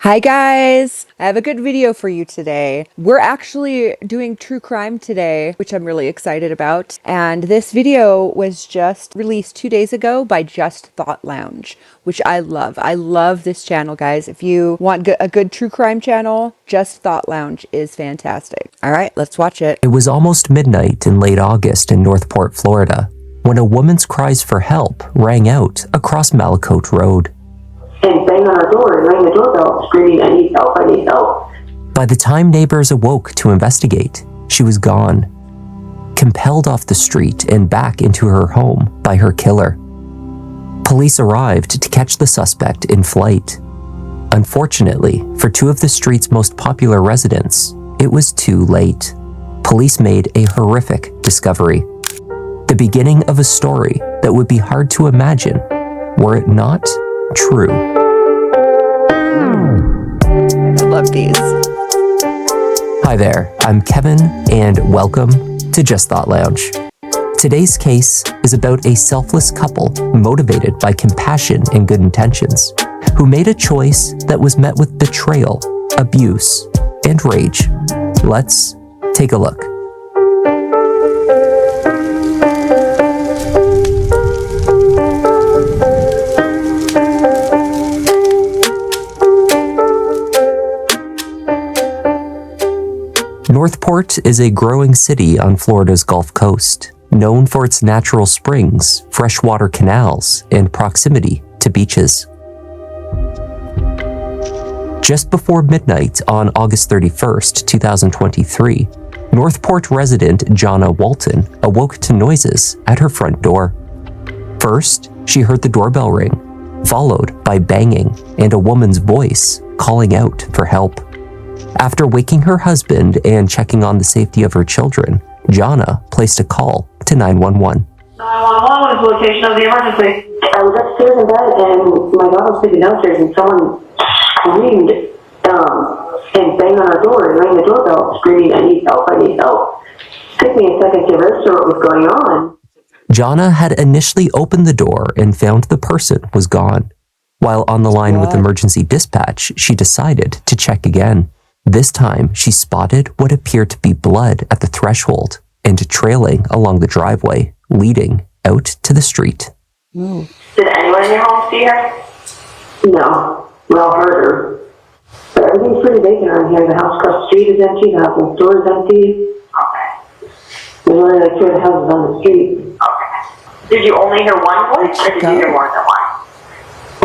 Hi guys! I have a good video for you today. We're actually doing true crime today, which I'm really excited about. And this video was just released 2 days ago by Just Thought Lounge, which I love. I love this channel, guys. If you want a good true crime channel, Just Thought Lounge is fantastic. All right, let's watch it. It was almost midnight in late August in Northport, Florida, when a woman's cries for help rang out across Malakote Road. And bang on our door and rang the doorbell, screaming, "I need help, I need help." By the time neighbors awoke to investigate, she was gone, compelled off the street and back into her home by her killer. Police arrived to catch the suspect in flight. Unfortunately, for two of the street's most popular residents, it was too late. Police made a horrific discovery. The beginning of a story that would be hard to imagine were it not true. I love these. Hi there, I'm Kevin, and welcome to Just Thought Lounge. Today's case is about a selfless couple motivated by compassion and good intentions, who made a choice that was met with betrayal, abuse, and rage. Let's take a look. Northport is a growing city on Florida's Gulf Coast, known for its natural springs, freshwater canals, and proximity to beaches. Just before midnight on August 31st, 2023, Northport resident Jana Walton awoke to noises at her front door. First, she heard the doorbell ring, followed by banging and a woman's voice calling out for help. After waking her husband and checking on the safety of her children, Jana placed a call to 911. 911 was the location of the emergency. I was upstairs in bed and my daughter was sleeping downstairs and someone screamed and banged on our door and rang the doorbell, screaming, "I need help, I need help." It took me a second to register what was going on. Jana had initially opened the door and found the person was gone. While on the line with emergency dispatch, she decided to check again. This time, she spotted what appeared to be blood at the threshold and trailing along the driveway, leading out to the street. Did anyone in your home see her? No. We all heard her. But everything's pretty vacant around here. The house across the street is empty. The house next door is empty. Okay. There's only like 2 houses on the street. Okay. Did you only hear one voice, or did you hear more than one?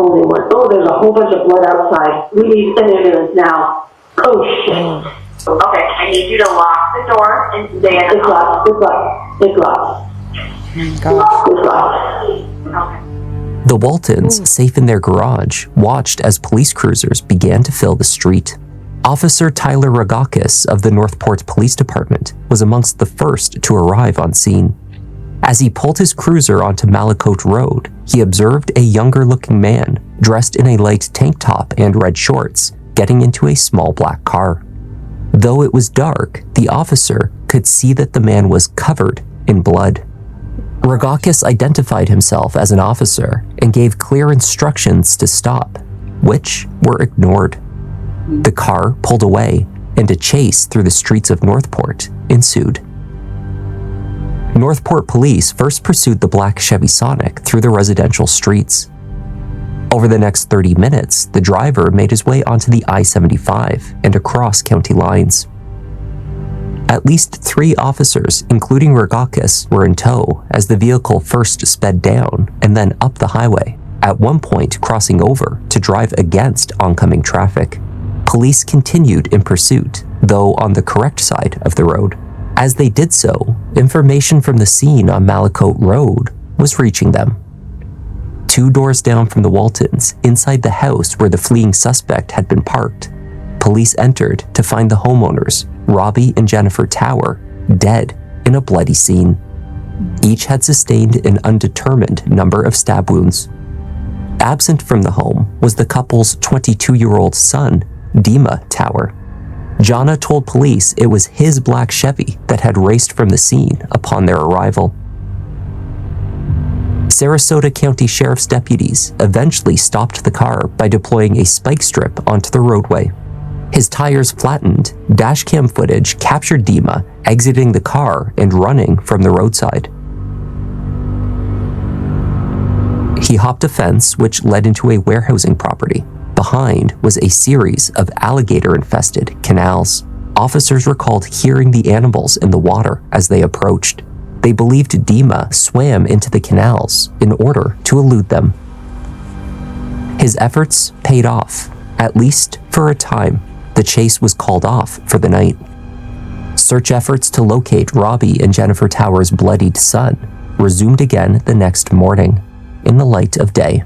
Only one. Oh, there's a whole bunch of blood outside. We need an ambulance now. Oh, shit. Okay, I need you to lock the door and stay in the house. It's locked. It's locked. It's locked. Okay. The Waltons, safe in their garage, watched as police cruisers began to fill the street. Officer Tyler Ragakis of the Northport Police Department was amongst the first to arrive on scene. As he pulled his cruiser onto Malakote Road, he observed a younger-looking man dressed in a light tank top and red shorts getting into a small black car. Though it was dark, the officer could see that the man was covered in blood. Ragakis identified himself as an officer and gave clear instructions to stop, which were ignored. The car pulled away, and a chase through the streets of Northport ensued. Northport police first pursued the black Chevy Sonic through the residential streets. Over the next 30 minutes, the driver made his way onto the I-75 and across county lines. At least 3 officers, including Ragakis, were in tow as the vehicle first sped down and then up the highway, at one point crossing over to drive against oncoming traffic. Police continued in pursuit, though on the correct side of the road. As they did so, information from the scene on Malakote Road was reaching them. 2 doors down from the Waltons, inside the house where the fleeing suspect had been parked, police entered to find the homeowners, Robbie and Jennifer Tower, dead in a bloody scene. Each had sustained an undetermined number of stab wounds. Absent from the home was the couple's 22-year-old son, Dima Tower. Jana told police it was his black Chevy that had raced from the scene upon their arrival. Sarasota County Sheriff's deputies eventually stopped the car by deploying a spike strip onto the roadway. His tires flattened, dashcam footage captured Dima exiting the car and running from the roadside. He hopped a fence which led into a warehousing property. Behind was a series of alligator-infested canals. Officers recalled hearing the animals in the water as they approached. They believed Dima swam into the canals in order to elude them. His efforts paid off, at least for a time. The chase was called off for the night. Search efforts to locate Robbie and Jennifer Towers' bloodied son resumed again the next morning, in the light of day.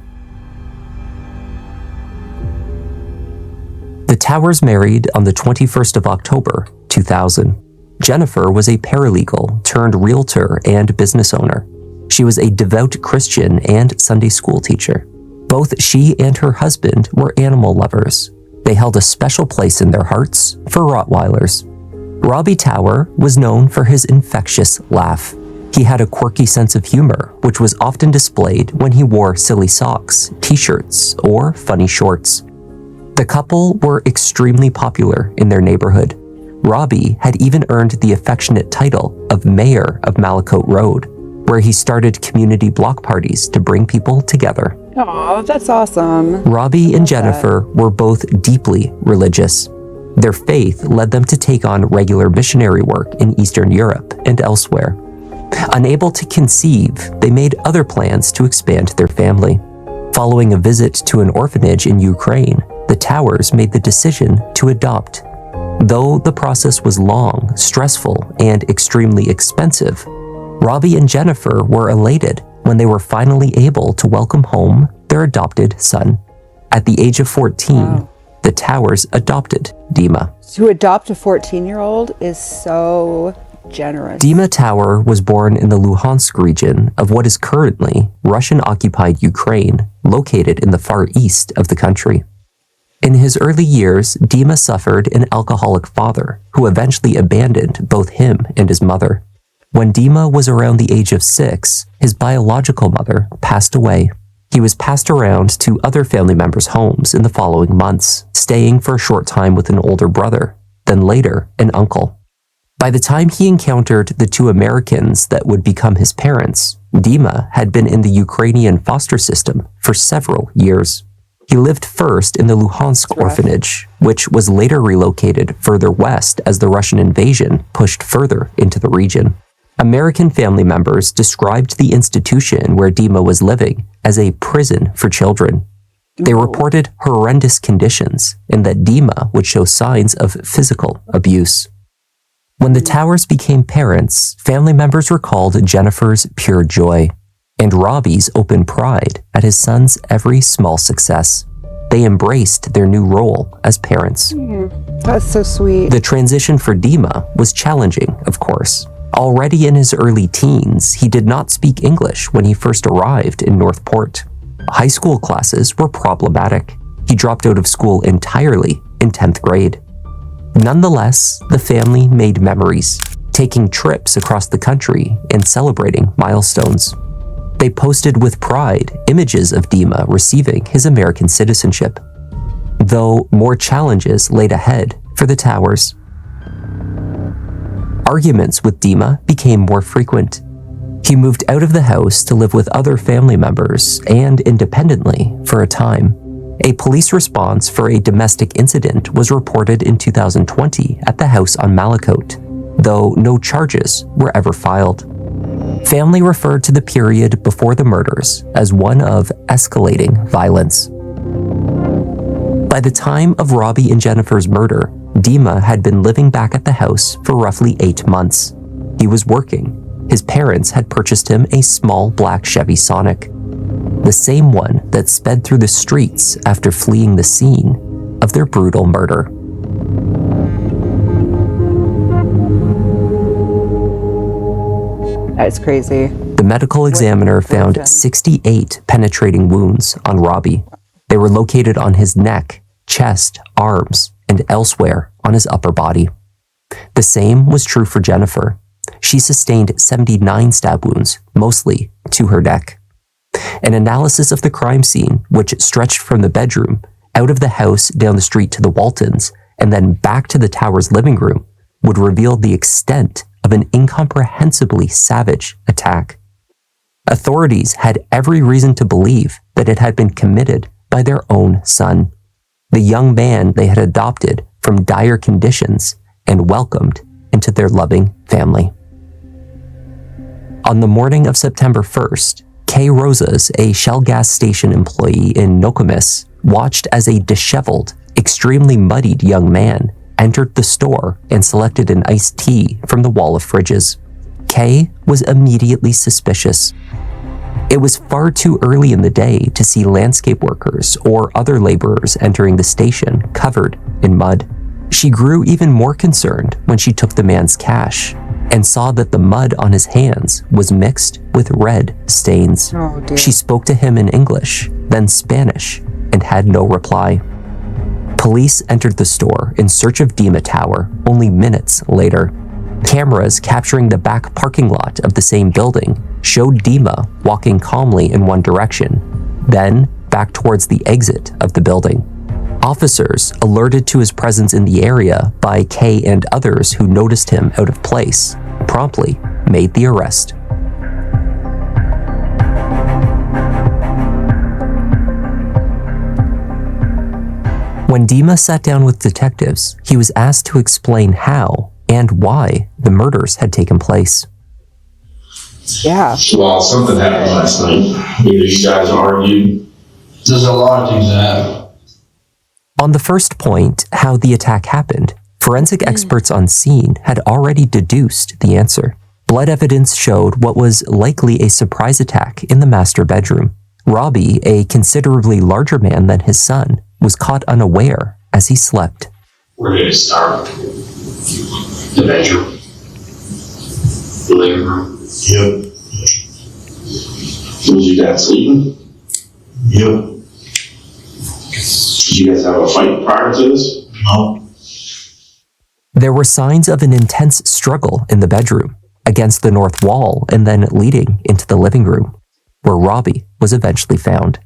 The Towers married on the 21st of October, 2000. Jennifer was a paralegal turned realtor and business owner. She was a devout Christian and Sunday school teacher. Both she and her husband were animal lovers. They held a special place in their hearts for Rottweilers. Robbie Tower was known for his infectious laugh. He had a quirky sense of humor, which was often displayed when he wore silly socks, t-shirts, or funny shorts. The couple were extremely popular in their neighborhood. Robbie had even earned the affectionate title of Mayor of Malakote Road, where he started community block parties to bring people together. Oh, that's awesome. Robbie and Jennifer were both deeply religious. Their faith led them to take on regular missionary work in Eastern Europe and elsewhere. Unable to conceive, they made other plans to expand their family. Following a visit to an orphanage in Ukraine, the Towers made the decision to adopt. Though the process was long, stressful, and extremely expensive, Robbie and Jennifer were elated when they were finally able to welcome home their adopted son. At the age of 14, the Towers adopted Dima. To adopt a 14-year-old is so generous. Dima Tower was born in the Luhansk region of what is currently Russian-occupied Ukraine, located in the far east of the country. In his early years, Dima suffered an alcoholic father who eventually abandoned both him and his mother. When Dima was around the age of 6, his biological mother passed away. He was passed around to other family members' homes in the following months, staying for a short time with an older brother, then later an uncle. By the time he encountered the two Americans that would become his parents, Dima had been in the Ukrainian foster system for several years. He lived first in the Luhansk orphanage, which was later relocated further west as the Russian invasion pushed further into the region. American family members described the institution where Dima was living as a prison for children. They reported horrendous conditions and that Dima would show signs of physical abuse. When the Towers became parents, family members recalled Jennifer's pure joy and Robbie's open pride at his son's every small success. They embraced their new role as parents. That's so sweet. The transition for Dima was challenging, of course. Already in his early teens, he did not speak English when he first arrived in Northport. High school classes were problematic. He dropped out of school entirely in 10th grade. Nonetheless, the family made memories, taking trips across the country and celebrating milestones. They posted with pride images of Dima receiving his American citizenship, though more challenges laid ahead for the Towers. Arguments with Dima became more frequent. He moved out of the house to live with other family members and independently for a time. A police response for a domestic incident was reported in 2020 at the house on Malakote, though no charges were ever filed. Family referred to the period before the murders as one of escalating violence. By the time of Robbie and Jennifer's murder, Dima had been living back at the house for roughly 8 months. He was working. His parents had purchased him a small black Chevy Sonic, the same one that sped through the streets after fleeing the scene of their brutal murder. That's crazy. The medical examiner found 68 penetrating wounds on Robbie. They were located on his neck, chest, arms, and elsewhere on his upper body. The same was true for Jennifer. She sustained 79 stab wounds, mostly to her neck. An analysis of the crime scene, which stretched from the bedroom, out of the house, down the street to the Waltons, and then back to the tower's living room, would reveal the extent of an incomprehensibly savage attack. Authorities had every reason to believe that it had been committed by their own son, the young man they had adopted from dire conditions and welcomed into their loving family. On the morning of September 1st, Kay Rosas, a Shell gas station employee in Nokomis, watched as a disheveled, extremely muddied young man entered the store and selected an iced tea from the wall of fridges. Kay was immediately suspicious. It was far too early in the day to see landscape workers or other laborers entering the station covered in mud. She grew even more concerned when she took the man's cash and saw that the mud on his hands was mixed with red stains. Oh, dear. She spoke to him in English, then Spanish, and had no reply. Police entered the store in search of Dima Tower only minutes later. Cameras capturing the back parking lot of the same building showed Dima walking calmly in one direction, then back towards the exit of the building. Officers, alerted to his presence in the area by Kay and others who noticed him out of place, promptly made the arrest. When Dima sat down with detectives, he was asked to explain how and why the murders had taken place. Yeah. Well, something happened last night. Either you guys argued. There's a lot of things that happen. On the first point, how the attack happened, forensic experts on scene had already deduced the answer. Blood evidence showed what was likely a surprise attack in the master bedroom. Robbie, a considerably larger man than his son, was caught unaware as he slept. Where did it start? The bedroom. The living room. Yep. Was your dad sleeping? Yep. Did you guys have a fight prior to this? No. There were signs of an intense struggle in the bedroom, against the north wall and then leading into the living room, where Robbie was eventually found.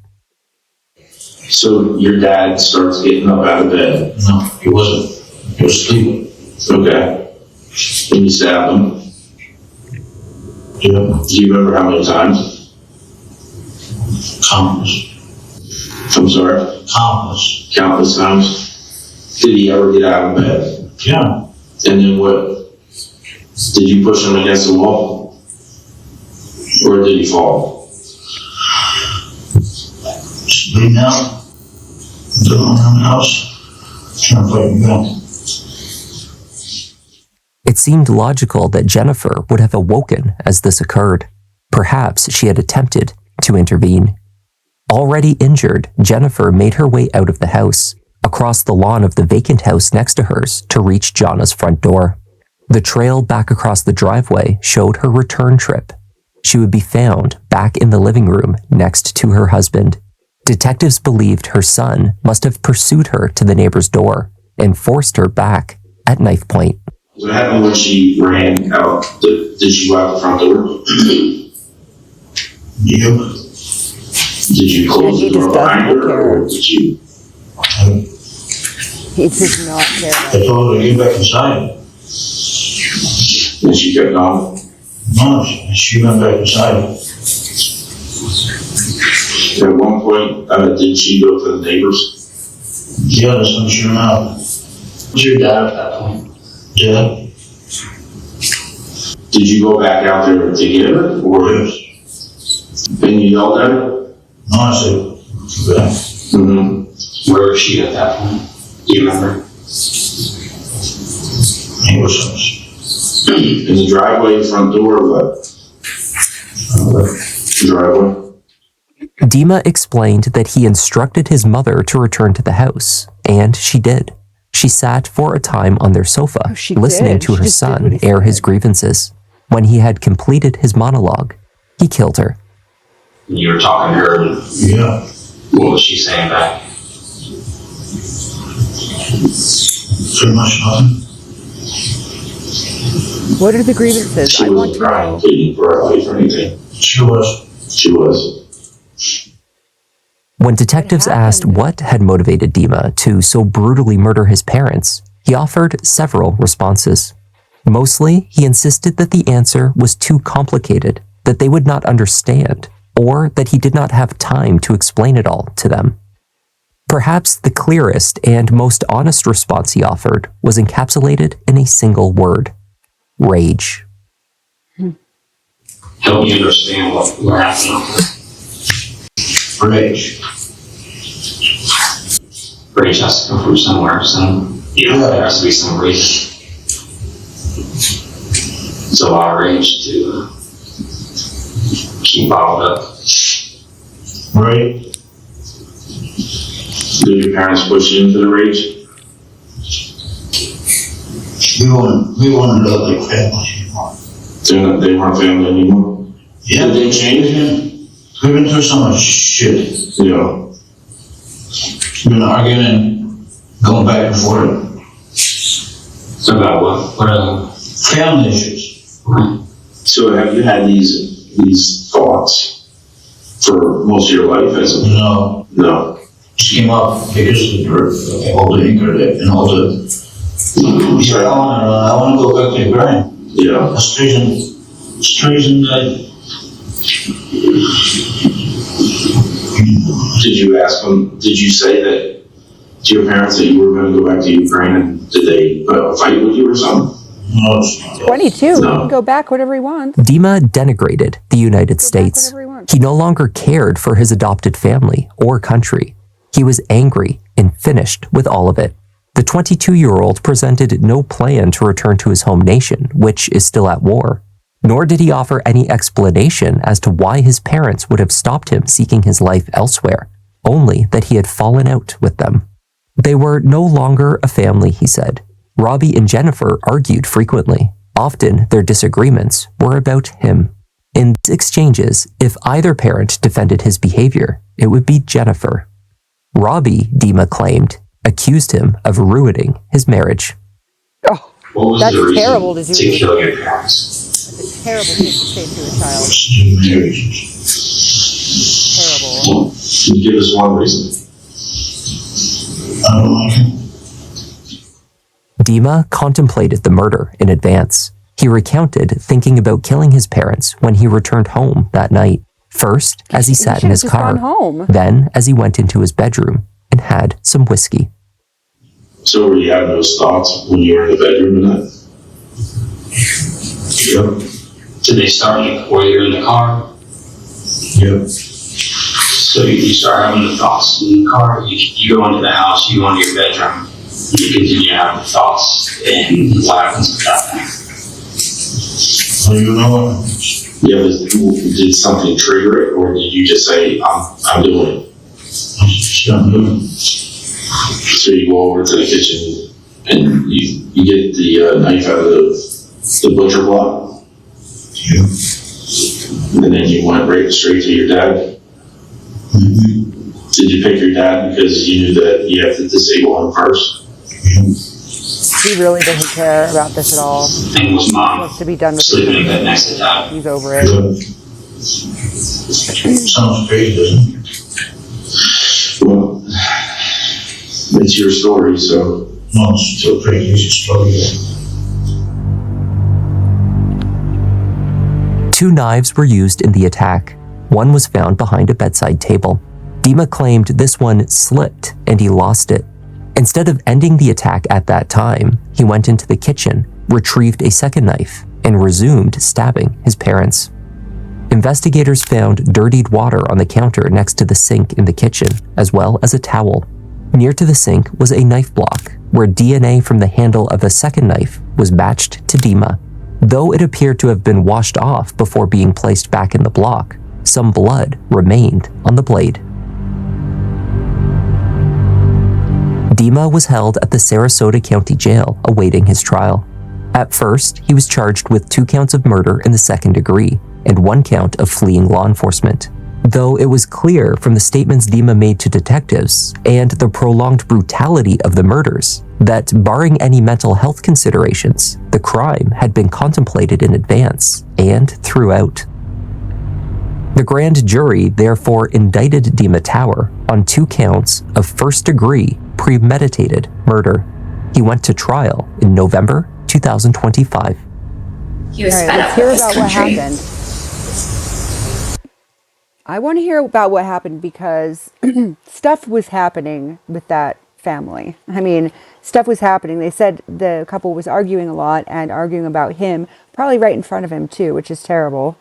So your dad starts getting up out of bed. No, he wasn't. He was sleeping. Okay. And you stabbed him. Yep. Do you remember how many times? Countless. I'm sorry? Countless. Countless times. Did he ever get out of bed? Yeah. And then what? Did you push him against the wall? Or did he fall? Sleeping out. Going around the house. Trying to fight me back. It seemed logical that Jennifer would have awoken as this occurred. Perhaps she had attempted to intervene. Already injured, Jennifer made her way out of the house, across the lawn of the vacant house next to hers to reach Jana's front door. The trail back across the driveway showed her return trip. She would be found back in the living room next to her husband. Detectives believed her son must have pursued her to the neighbor's door and forced her back at knife point. What happened when she ran out? Did she go out the front door? Yep. Did you close Yeah, he the door just behind doesn't her, care. or did you? He does not care. I told her to get back inside. And she kept on? No, she went back inside. At one point, did she go to the neighbors? Yeah, that's when she ran out. Was your dad at that point? Yeah. Did you go back out there to get her, or Yes. and you yelled at her? No, I said, back. Mm-hmm. Where was she at that point? Do you remember? He was In the driveway, front door, or what? Driveway. Dima explained that he instructed his mother to return to the house, and she did. She sat for a time on their sofa, Oh, she listening did. to She her just did what son he air his said. grievances. When he had completed his monologue, he killed her. You were talking to her, and Yeah. what was she saying back? Pretty much nothing. What are the grievances? She I want wasn't to crying, know. pleading for her life or anything. She was. She was. When detectives asked what had motivated Dima to so brutally murder his parents, he offered several responses. Mostly, he insisted that the answer was too complicated, that they would not understand, or that he did not have time to explain it all to them. Perhaps the clearest and most honest response he offered was encapsulated in a single word: rage. Help me understand what happened. Rage. Rage has to come from somewhere, there has to be some reason. It's a lot of rage to keep bottled up. Right? Did your parents push you into the rage? We wanted to love like family anymore. They weren't family anymore? Yeah. Did they change? We've been through so much shit. Yeah. We've been arguing and going back and forth. So about what Family issues. So have you had these thoughts for most of your life as a... No. No. Just came up because of all the internet and all the... Yeah, I want to go back to the grind. Yeah. It's treason that... Did you ask them, did you say that to your parents that you were going to go back to Ukraine, and did they put up a fight with you or something? No, it's not. 22. He No. can go back whenever he wants. Dima denigrated the United States. whenever he wants. He no longer cared for his adopted family or country. He was angry and finished with all of it. The 22-year-old presented no plan to return to his home nation, which is still at war. Nor did he offer any explanation as to why his parents would have stopped him seeking his life elsewhere, only that he had fallen out with them. They were no longer a family, he said. Robbie and Jennifer argued frequently. Often their disagreements were about him. In these exchanges, if either parent defended his behavior, it would be Jennifer. Robbie, Dima claimed, accused him of ruining his marriage. Oh, What was That's the reason terrible to do to to- kill your parents? it's a terrible thing to say to a child. Terrible. Well, can you give us one reason? I don't like him. Dima contemplated the murder in advance. He recounted thinking about killing his parents when he returned home that night. First, as he sat in his should've just car, gone home. then as he went into his bedroom and had some whiskey. So were you having those thoughts when you were in the bedroom tonight? Yep. Did they start while you were in the car? Yep. So you start having the thoughts in the car, you go into the house, you go into your bedroom, you continue having the thoughts, and what happens with that thing? So you know what? Yeah, but did something trigger it, or did you just say, I'm doing it? I'm doing. So you go over to the kitchen and you get the knife out of the butcher block, Yep. and then you went right straight to your dad. Mm-hmm. Did you pick your dad because you knew that you have to disable him first? Yep. He really doesn't care about this at all. And was He mom wants to be done with sleeping in it. bed next to dad? He's over it. Yep. Sounds crazy, doesn't it? Well, it's your story, so No, it's still pretty easy story. 2 knives were used in the attack. One was found behind a bedside table. Dima claimed this one slipped and he lost it. Instead of ending the attack at that time, he went into the kitchen, retrieved a second knife, and resumed stabbing his parents. Investigators found dirtied water on the counter next to the sink in the kitchen, as well as a towel. Near to the sink was a knife block, where DNA from the handle of a second knife was matched to Dima. Though it appeared to have been washed off before being placed back in the block, some blood remained on the blade. Dima was held at the Sarasota County Jail awaiting his trial. At first, he was charged with 2 counts of murder in the second degree and 1 count of fleeing law enforcement. Though it was clear from the statements Dima made to detectives and the prolonged brutality of the murders that, barring any mental health considerations, the crime had been contemplated in advance and throughout. The grand jury therefore indicted Dima Tower on 2 counts of first-degree premeditated murder. He went to trial in November 2025. He was All right, fed let's up hear with this about what country. happened. I want to hear about what happened because stuff was happening with that family. I mean, stuff was happening. They said the couple was arguing a lot and arguing about him, probably right in front of him too, which is terrible.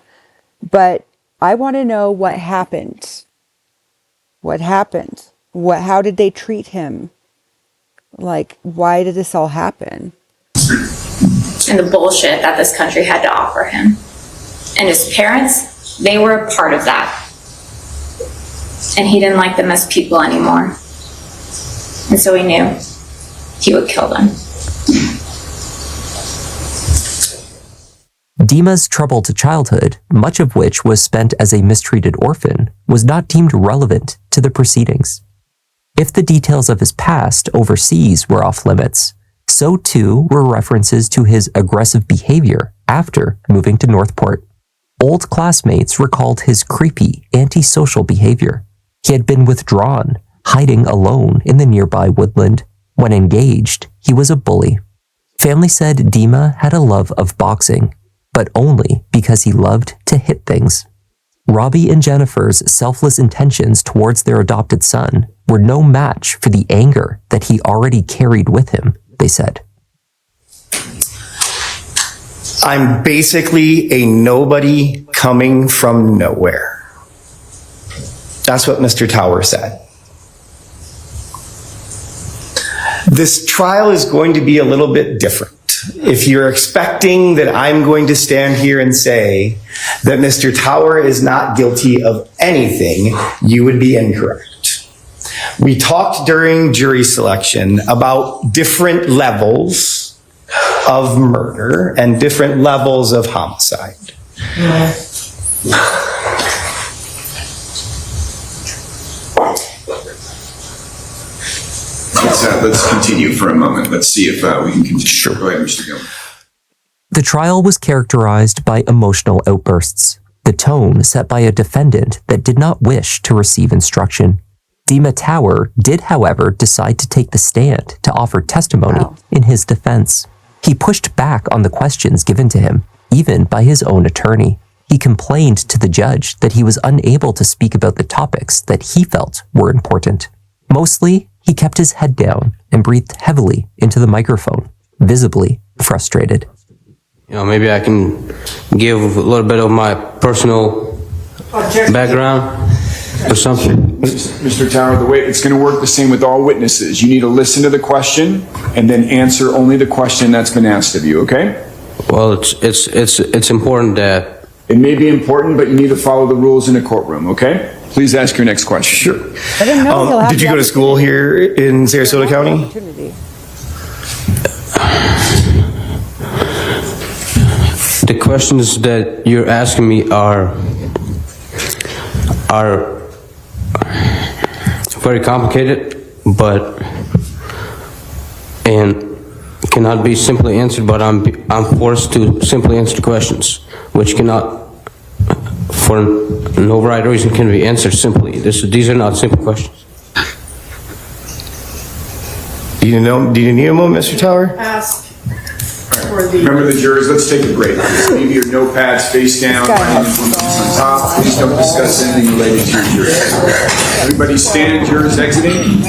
But I want to know what happened. What happened? How did they treat him? Like, why did this all happen? And the bullshit that this country had to offer him. And his parents, they were a part of that. And he didn't like them as people anymore. And so he knew he would kill them. Dima's troubled childhood, much of which was spent as a mistreated orphan, was not deemed relevant to the proceedings. If the details of his past overseas were off limits, so too were references to his aggressive behavior after moving to Northport. Old classmates recalled his creepy, antisocial behavior. He had been withdrawn, hiding alone in the nearby woodland. When engaged, he was a bully. Family said Dima had a love of boxing, but only because he loved to hit things. Robbie and Jennifer's selfless intentions towards their adopted son were no match for the anger that he already carried with him, they said. I'm basically a nobody coming from nowhere. That's what Mr. Tower said. This trial is going to be a little bit different. If you're expecting that I'm going to stand here and say that Mr. Tower is not guilty of anything, you would be incorrect. We talked during jury selection about different levels of murder and different levels of homicide. Let's continue for a moment. Let's see if we can continue. Sure. Go ahead, Mr. Gilman. The trial was characterized by emotional outbursts, the tone set by a defendant that did not wish to receive instruction. Dima Tower did, however, decide to take the stand to offer testimony in his defense. He pushed back on the questions given to him, even by his own attorney. He complained to the judge that he was unable to speak about the topics that he felt were important. Mostly, he kept his head down and breathed heavily into the microphone, visibly frustrated. Maybe I can give a little bit of my personal background or something. Mr. Tower, the way it's going to work the same with all witnesses. You need to listen to the question and then answer only the question that's been asked of you, okay? Well, it's important that... It may be important, but you need to follow the rules in a courtroom, okay? Please ask your next question. Sure. I didn't know he'll have Did you go to school here in Sarasota County? The questions that you're asking me are very complicated, and cannot be simply answered, but I'm forced to simply answer the questions, which cannot, for no right reason, can be answered simply. These are not simple questions. Do you need a moment, Mr. Tower? Remember the jurors, let's take a break. Leave your notepads face down, on top. Please don't discuss anything related to your jury. Everybody stand, jurors exiting.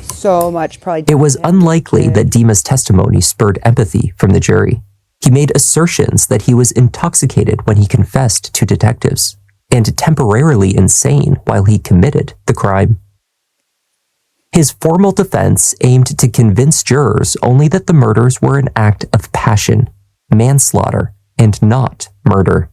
So much probably. It was unlikely that Dima's testimony spurred empathy from the jury. He made assertions that he was intoxicated when he confessed to detectives, and temporarily insane while he committed the crime. His formal defense aimed to convince jurors only that the murders were an act of passion, manslaughter, and not murder.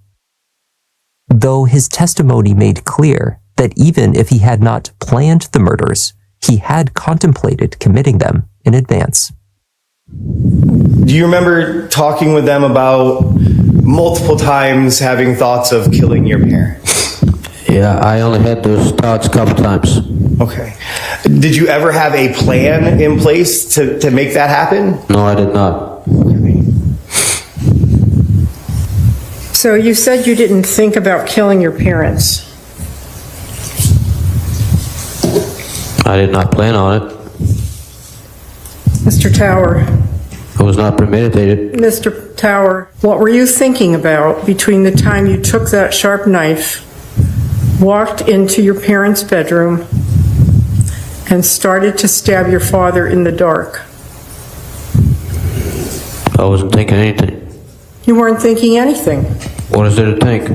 Though his testimony made clear that even if he had not planned the murders, he had contemplated committing them in advance. Do you remember talking with them about multiple times having thoughts of killing your parents? Yeah, I only had those thoughts a couple times. Okay. Did you ever have a plan in place to make that happen? No, I did not. Okay. So you said you didn't think about killing your parents. I did not plan on it. Mr. Tower, It was not premeditated. Mr. Tower, what were you thinking about between the time you took that sharp knife, walked into your parents' bedroom, and started to stab your father in the dark? I wasn't thinking anything. You weren't thinking anything. What is there to think?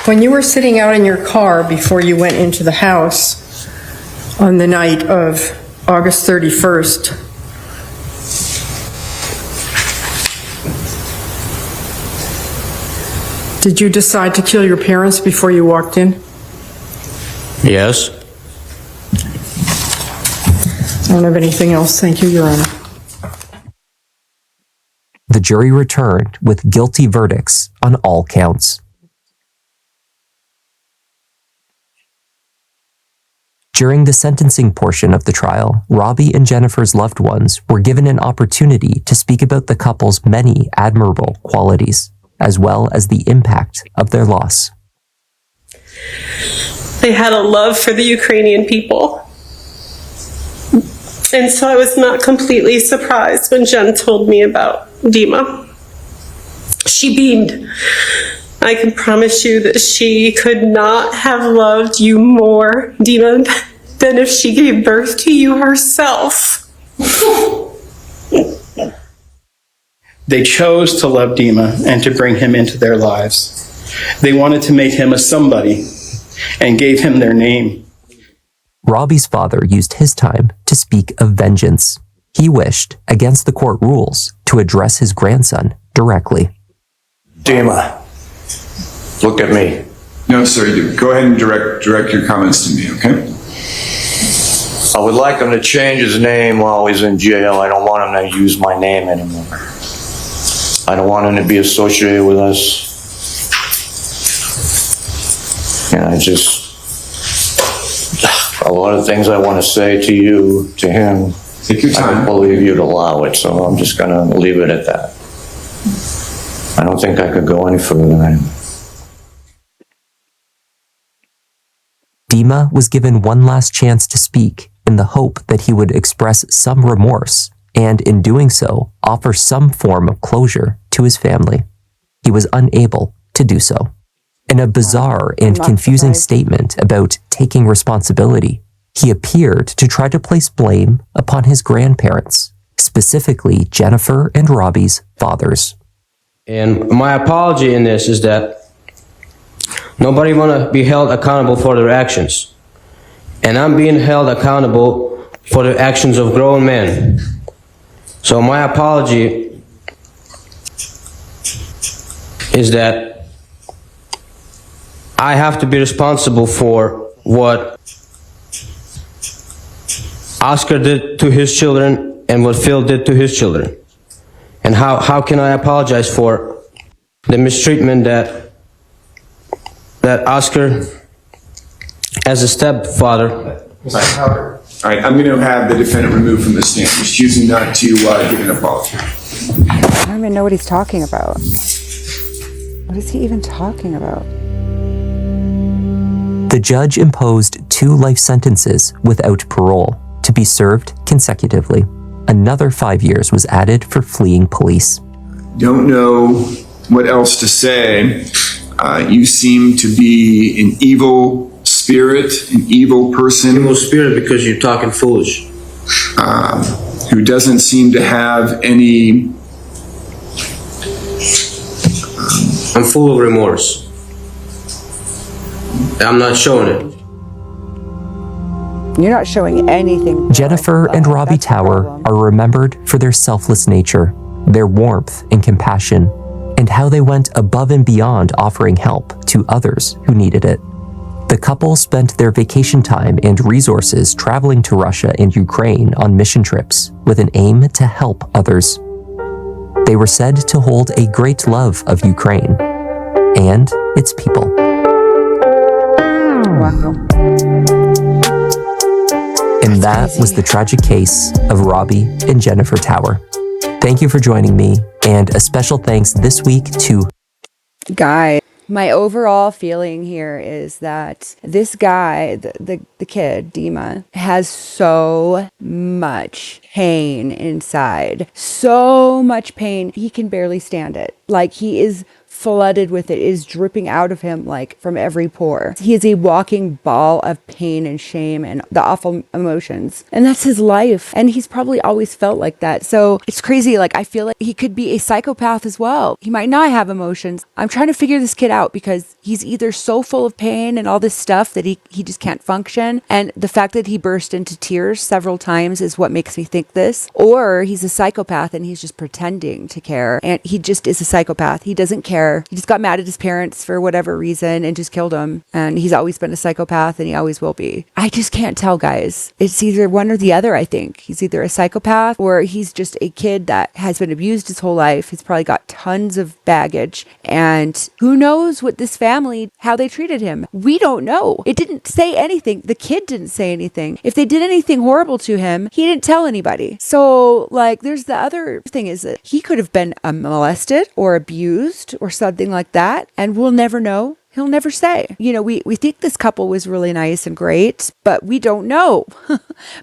When you were sitting out in your car before you went into the house on the night of August 31st, did you decide to kill your parents before you walked in? Yes. I don't have anything else. Thank you, Your Honor. The jury returned with guilty verdicts on all counts. During the sentencing portion of the trial, Robbie and Jennifer's loved ones were given an opportunity to speak about the couple's many admirable qualities, as well as the impact of their loss. They had a love for the Ukrainian people. And so I was not completely surprised when Jen told me about Dima. She beamed. I can promise you that she could not have loved you more, Dima, than if she gave birth to you herself. They chose to love Dima and to bring him into their lives. They wanted to make him a somebody and gave him their name. Robbie's father used his time to speak of vengeance. He wished, against the court rules, to address his grandson directly. Dima, look at me. No, sir, go ahead and direct your comments to me, okay? I would like him to change his name while he's in jail. I don't want him to use my name anymore. I don't want him to be associated with us. And a lot of things I want to say to you, to him. Take your time. I don't believe you'd allow it, so I'm just going to leave it at that. I don't think I could go any further than him. Dima was given one last chance to speak in the hope that he would express some remorse and, in doing so, offer some form of closure to his family. He was unable to do so. In a bizarre and confusing statement about taking responsibility, he appeared to try to place blame upon his grandparents, specifically Jennifer and Robbie's fathers. And my apology in this is that nobody want to be held accountable for their actions. And I'm being held accountable for the actions of grown men. So my apology is that I have to be responsible for what Oscar did to his children and what Phil did to his children. And how can I apologize for the mistreatment that Oscar, as a stepfather. All right, I'm going to have the defendant removed from the stand. He's choosing not to give an apology. I don't even know what he's talking about. What is he even talking about? The judge imposed 2 life sentences without parole to be served consecutively. Another 5 years was added for fleeing police. Don't know what else to say. You seem to be an evil spirit, an evil person. Evil spirit because you're talking foolish. Who doesn't seem to have any... I'm full of remorse. I'm not showing it. You're not showing anything. Jennifer and Robbie Tower are remembered for their selfless nature, their warmth and compassion, and how they went above and beyond offering help to others who needed it. The couple spent their vacation time and resources traveling to Russia and Ukraine on mission trips with an aim to help others. They were said to hold a great love of Ukraine and its people. Wow. And that was the tragic case of Robbie and Jennifer Tower. Thank you for joining me, and a special thanks this week to Guy. My overall feeling here is that this guy, the kid, Dima, has so much pain inside. So much pain. He can barely stand it. Like, he is flooded with it. It is dripping out of him like from every pore. He is a walking ball of pain and shame and the awful emotions. And that's his life. And he's probably always felt like that. So it's crazy. Like, I feel like he could be a psychopath as well. He might not have emotions. I'm trying to figure this kid out because he's either so full of pain and all this stuff that he just can't function. And the fact that he burst into tears several times is what makes me think this. Or he's a psychopath and he's just pretending to care. And he just is a psychopath. He doesn't care. He just got mad at his parents for whatever reason and just killed them. And he's always been a psychopath and he always will be. I just can't tell, guys. It's either one or the other, I think. He's either a psychopath or he's just a kid that has been abused his whole life. He's probably got tons of baggage. And who knows what this family, how they treated him. We don't know. It didn't say anything. The kid didn't say anything. If they did anything horrible to him, he didn't tell anybody. So, like, there's the other thing is that he could have been molested or abused or something like that, and we'll never know. He'll never say. You know, we think this couple was really nice and great, but we don't know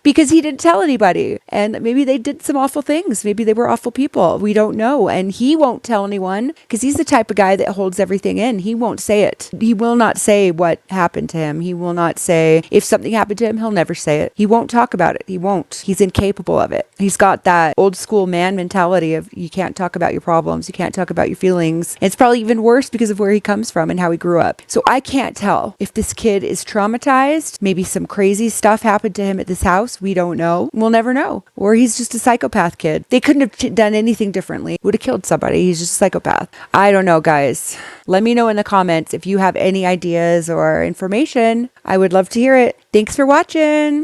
because he didn't tell anybody. And maybe they did some awful things. Maybe they were awful people. We don't know. And he won't tell anyone because he's the type of guy that holds everything in. He won't say it. He will not say what happened to him. He will not say if something happened to him, he'll never say it. He won't talk about it. He won't. He's incapable of it. He's got that old school man mentality of you can't talk about your problems. You can't talk about your feelings. And it's probably even worse because of where he comes from and how he grew up. So I can't tell if this kid is traumatized. Maybe some crazy stuff happened to him at this house. We don't know. We'll never know. Or he's just a psychopath kid. They couldn't have done anything differently. Would have killed somebody. He's just a psychopath. I don't know, guys. Let me know in the comments if you have any ideas or information. I would love to hear it. Thanks for watching.